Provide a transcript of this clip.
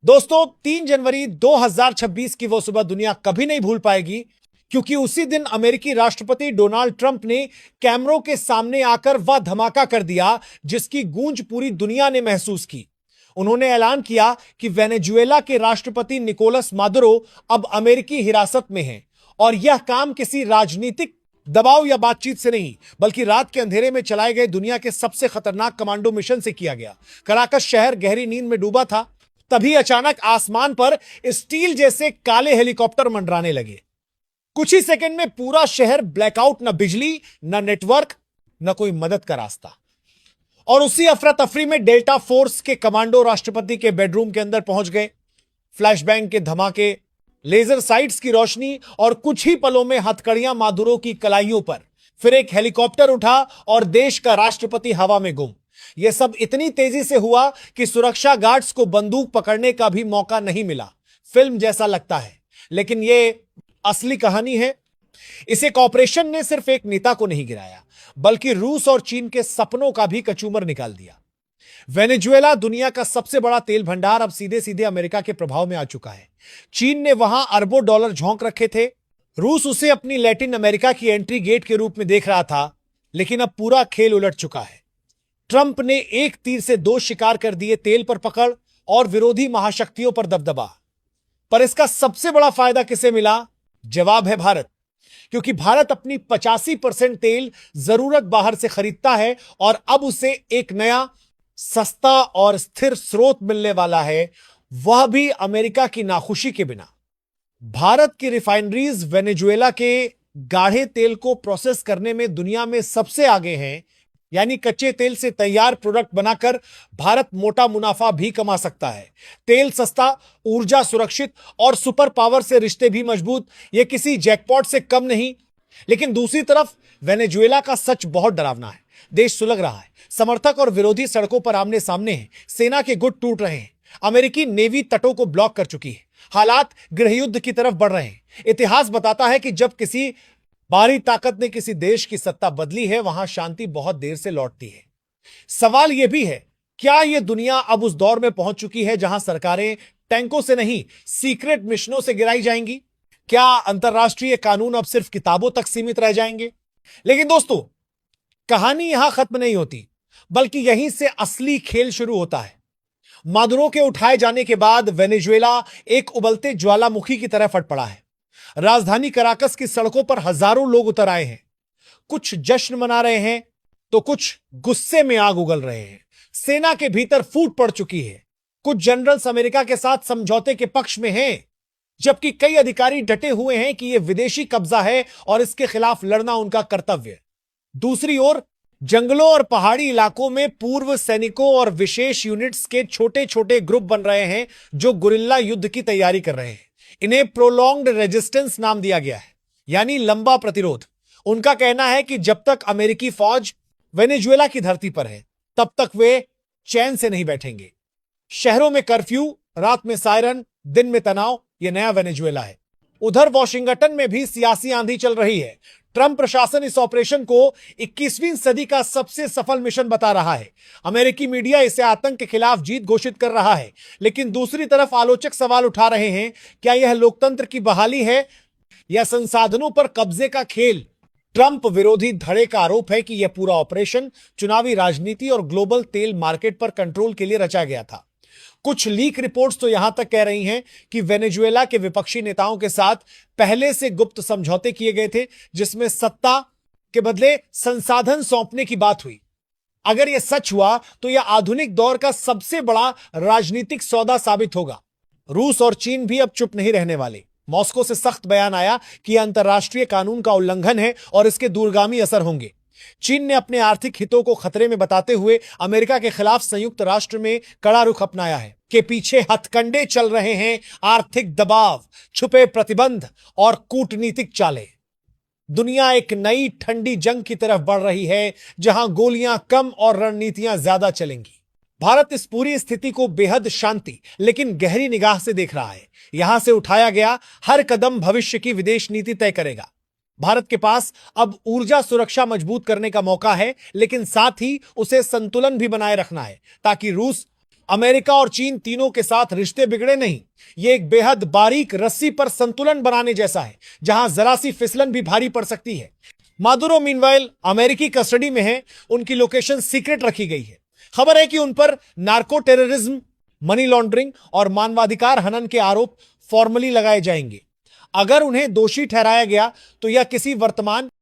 दोस्तों 3 जनवरी 2026 की वो सुबह दुनिया कभी नहीं भूल पाएगी, क्योंकि उसी दिन अमेरिकी राष्ट्रपति डोनाल्ड ट्रंप ने कैमरों के सामने आकर वह धमाका कर दिया जिसकी गूंज पूरी दुनिया ने महसूस की। उन्होंने ऐलान किया कि वेनेजुएला के राष्ट्रपति निकोलस मादुरो अब अमेरिकी हिरासत में हैं और यह काम किसी राजनीतिक दबाव या बातचीत से नहीं, बल्कि रात के अंधेरे में चलाए गए दुनिया के सबसे खतरनाक कमांडो मिशन से किया गया। कराकस शहर गहरी नींद में डूबा था, तभी अचानक आसमान पर स्टील जैसे काले हेलीकॉप्टर मंडराने लगे। कुछ ही सेकंड में पूरा शहर ब्लैकआउट, न बिजली, न नेटवर्क, न कोई मदद का रास्ता। और उसी अफरा तफरी में डेल्टा फोर्स के कमांडो राष्ट्रपति के बेडरूम के अंदर पहुंच गए। फ्लैशबैंग के धमाके, लेजर साइट्स की रोशनी और कुछ ही पलों में हथकड़ियां मादुरो की कलाइयों पर। फिर एक हेलीकॉप्टर उठा और देश का राष्ट्रपति हवा में गुम। यह सब इतनी तेजी से हुआ कि सुरक्षा गार्ड्स को बंदूक पकड़ने का भी मौका नहीं मिला। फिल्म जैसा लगता है, लेकिन यह असली कहानी है। इस एक ऑपरेशन ने सिर्फ एक नेता को नहीं गिराया, बल्कि रूस और चीन के सपनों का भी कचूमर निकाल दिया। वेनेजुएला दुनिया का सबसे बड़ा तेल भंडार अब सीधे सीधे अमेरिका के प्रभाव में आ चुका है। चीन ने वहां अरबों डॉलर झोंक रखे थे। रूस उसे अपनी लैटिन अमेरिका की एंट्री गेट के रूप में देख रहा था, लेकिन अब पूरा खेल उलट चुका है। ट्रंप ने एक तीर से दो शिकार कर दिए, तेल पर पकड़ और विरोधी महाशक्तियों पर दबदबा। पर इसका सबसे बड़ा फायदा किसे मिला? जवाब है भारत, क्योंकि भारत अपनी 85% तेल जरूरत बाहर से खरीदता है और अब उसे एक नया सस्ता और स्थिर स्रोत मिलने वाला है, वह भी अमेरिका की नाखुशी के बिना। भारत की रिफाइनरीज वेनेजुएला के गाढ़े तेल को प्रोसेस करने में दुनिया में सबसे आगे हैं। यानी कच्चे तेल से तैयार प्रोडक्ट बनाकर भारत मोटा मुनाफा भी कमा सकता है। तेल सस्ता, ऊर्जा सुरक्षित और सुपर पावर से रिश्ते भी मजबूत। यह किसी जैकपॉट से कम नहीं। लेकिन दूसरी तरफ वेनेजुएला का सच बहुत डरावना है। देश सुलग रहा है, समर्थक और विरोधी सड़कों पर आमने सामने हैं, सेना के गुट टूट रहे हैं, अमेरिकी नेवी तटों को ब्लॉक कर चुकी है, हालात गृहयुद्ध की तरफ बढ़ रहे हैं। इतिहास बताता है कि जब किसी बाहरी ताकत ने किसी देश की सत्ता बदली है, वहां शांति बहुत देर से लौटती है। सवाल यह भी है, क्या यह दुनिया अब उस दौर में पहुंच चुकी है जहां सरकारें टैंकों से नहीं, सीक्रेट मिशनों से गिराई जाएंगी? क्या अंतरराष्ट्रीय कानून अब सिर्फ किताबों तक सीमित रह जाएंगे? लेकिन दोस्तों, कहानी यहां खत्म नहीं होती, बल्कि यहीं से असली खेल शुरू होता है। मादुरो के उठाए जाने के बाद वेनेजुएला एक उबलते ज्वालामुखी की तरह फट पड़ा है। राजधानी कराकस की सड़कों पर हजारों लोग उतर आए हैं। कुछ जश्न मना रहे हैं, तो कुछ गुस्से में आग उगल रहे हैं। सेना के भीतर फूट पड़ चुकी है। कुछ जनरल्स अमेरिका के साथ समझौते के पक्ष में हैं, जबकि कई अधिकारी डटे हुए हैं कि यह विदेशी कब्जा है और इसके खिलाफ लड़ना उनका कर्तव्य है। दूसरी ओर जंगलों और पहाड़ी इलाकों में पूर्व सैनिकों और विशेष यूनिट्स के छोटे छोटे ग्रुप बन रहे हैं जो गुरिल्ला युद्ध की तैयारी कर रहे हैं। इन्हें प्रोलॉन्ग्ड रेजिस्टेंस नाम दिया गया है, यानी लंबा प्रतिरोध। उनका कहना है कि जब तक अमेरिकी फौज वेनेजुएला की धरती पर है, तब तक वे चैन से नहीं बैठेंगे। शहरों में कर्फ्यू, रात में सायरन, दिन में तनाव, यह नया वेनेजुएला है। उधर वॉशिंगटन में भी सियासी आंधी चल रही है। ट्रंप प्रशासन इस ऑपरेशन को 21वीं सदी का सबसे सफल मिशन बता रहा है। अमेरिकी मीडिया इसे आतंक के खिलाफ जीत घोषित कर रहा है। लेकिन दूसरी तरफ आलोचक सवाल उठा रहे हैं, क्या यह लोकतंत्र की बहाली है या संसाधनों पर कब्जे का खेल? ट्रंप विरोधी धड़े का आरोप है कि यह पूरा ऑपरेशन चुनावी राजनीति और ग्लोबल तेल मार्केट पर कंट्रोल के लिए रचा गया था। कुछ लीक रिपोर्ट्स तो यहां तक कह रही हैं कि वेनेजुएला के विपक्षी नेताओं के साथ पहले से गुप्त समझौते किए गए थे, जिसमें सत्ता के बदले संसाधन सौंपने की बात हुई। अगर यह सच हुआ तो यह आधुनिक दौर का सबसे बड़ा राजनीतिक सौदा साबित होगा। रूस और चीन भी अब चुप नहीं रहने वाले। मॉस्को से सख्त बयान आया कि यह अंतरराष्ट्रीय कानून का उल्लंघन है और इसके दूरगामी असर होंगे। चीन ने अपने आर्थिक हितों को खतरे में बताते हुए अमेरिका के खिलाफ संयुक्त राष्ट्र में कड़ा रुख अपनाया है। के पीछे हथकंडे चल रहे हैं, आर्थिक दबाव, छुपे प्रतिबंध और कूटनीतिक चालें। दुनिया एक नई ठंडी जंग की तरफ बढ़ रही है, जहां गोलियां कम और रणनीतियां ज्यादा चलेंगी। भारत इस पूरी स्थिति को बेहद शांति लेकिन गहरी निगाह से देख रहा है। यहां से उठाया गया हर कदम भविष्य की विदेश नीति तय करेगा। भारत के पास अब ऊर्जा सुरक्षा मजबूत करने का मौका है, लेकिन साथ ही उसे संतुलन भी बनाए रखना है, ताकि रूस अमेरिका और चीन तीनों के साथ रिश्ते बिगड़े नहीं, ये एक बेहद बारीक रस्सी पर संतुलन बनाने जैसा है, जहां जरा सी फिसलन भी भारी पड़ सकती है। मादुरो मीनवाइल अमेरिकी कस्टडी में है, उनकी लोकेशन सीक्रेट रखी गई है। खबर है कि उन पर नार्को टेररिज्म, मनी लॉन्ड्रिंग और मानवाधिकार हनन के आरोप फॉर्मली लगाए जाएंगे। अगर उन्हें दोषी ठहराया गया तो यह किसी वर्तमान